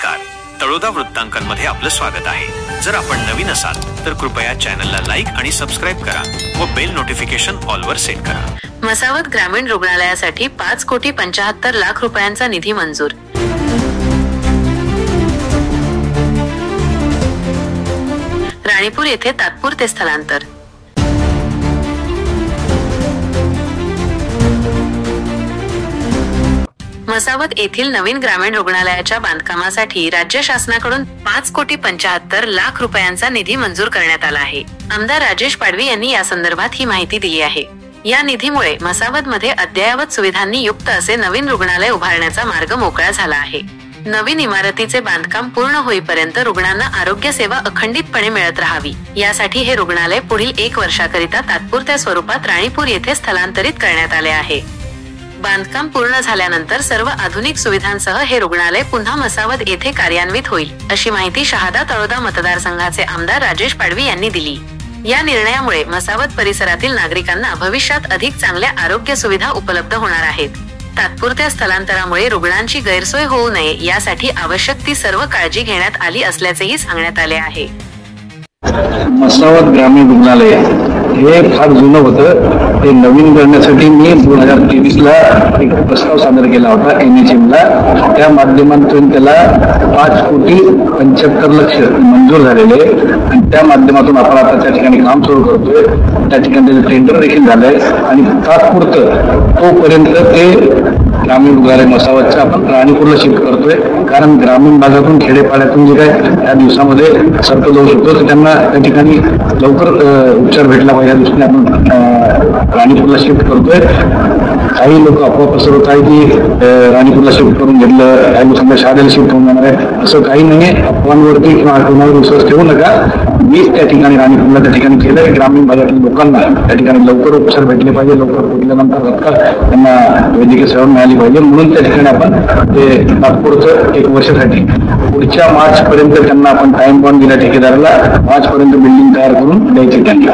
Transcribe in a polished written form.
नमस्कार, तळोदा वृत्तांकनमध्ये आपलं स्वागत आहे। जर आपण नवीन असाल तर कृपया चॅनलला लाईक आणि सबस्क्राइब करा व बेल नोटिफिकेशन ऑल वर सेट करा। मसावत ग्रामीण रुग्णालयासाठी 5,75,00,000 रुपयांचा निधी मंजूर। राणीपूर येथे तात्पुरते स्थलांतर। मसावत येथील नवीन ग्रामीण रुग्णालयाच्या बांधकामासाठी राज्य शासनाकडून 5,75,00,000 रुपयांचा निधी मंजूर करण्यात आला आहे। आमदार राजेश पाडवी यांनी या संदर्भात ही माहिती दिली आहे। या निधीमुळे मसावत मध्ये अद्ययावत सुविधांनी युक्त असे नवीन रुग्णालय उभारण्याचा मार्ग मोकळा झाला आहे। नवीन इमारतीचे बांधकाम पूर्ण होईपर्यंत रुग्णांना आरोग्य सेवा अखंडितपणे मिळत राहावी, यासाठी हे रुग्णालय पुढील 1 वर्षाकरिता तात्पुरत्या स्वरूपात राणीपूर येथे स्थलांतरित करण्यात आले आहे। बांधकाम पूर्ण झाल्यानंतर सर्व आधुनिक सुविधांसह हे रुग्णालय पुन्हा मसावत येथे कार्यान्वित होईल, अशी माहिती शहादा तळोदा मतदारसंघाचे आमदार राजेश पाडवी यांनी दिली। या निर्णयामुळे मसावत परिसरातील नागरिकांना भविष्यात अधिक चांगल्या आरोग्य सुविधा उपलब्ध होणार आहेत। तात्पुरत्या स्थलांतरामुळे रुग्णांची गैरसोय होऊ नये यासाठी आवश्यक ती सर्व काळजी घेण्यात आली असल्याचेही सांगण्यात आले आहे। मसावत ग्रामीण रुग्णालय हे फार जुनं होतं, ते नवीन करण्यासाठी मी 2023 ला एक प्रस्ताव सादर केला होता NHM ला। त्या माध्यमातून त्याला 5,75,00,000 मंजूर झालेले आणि त्या माध्यमातून आपण आता त्या ठिकाणी काम सुरू करतोय। त्या ठिकाणी त्याचं टेंडर देखील झालंय आणि तात्पुरतं तोपर्यंत ते ग्रामीण रुग्णालय मसावतचं आपण राणीपूरला शिफ्ट करतोय, कारण ग्रामीण भागातून खेडेपाड्यातून जे काय त्या दिवसामध्ये सर्कल होऊ शकतो तर त्यांना त्या ठिकाणी लवकर उपचार भेटला पाहिजे या दृष्टीने आपण राणीपूरला शिफ्ट करतोय। काही लोक अफवा पसरवत आहे की राणीपूरला शिफ्ट करून घेतलं, काही लोकांना शाळेला शिफ्ट होऊन जाणार आहे, असं काही नाही। अफवांवरती किंवा आठवणावर विश्वास ठेवू नका। मीच त्या ठिकाणी राणीपूरला त्या ठिकाणी केलं, ग्रामीण भागातील लोकांना त्या ठिकाणी लवकर उपचार भेटले पाहिजे, लवकर पोहोचल्यानंतर तत्काळ त्यांना वैद्यकीय सेवा मिळाली पाहिजे, म्हणून त्या ठिकाणी आपण ते तात्पुरतं 1 वर्षासाठी पुढच्या मार्च पर्यंत त्यांना आपण टाइम बॉन्ड दिला ठेकेदाराला, मार्च पर्यंत बिल्डिंग तयार करून द्यायची त्यांना।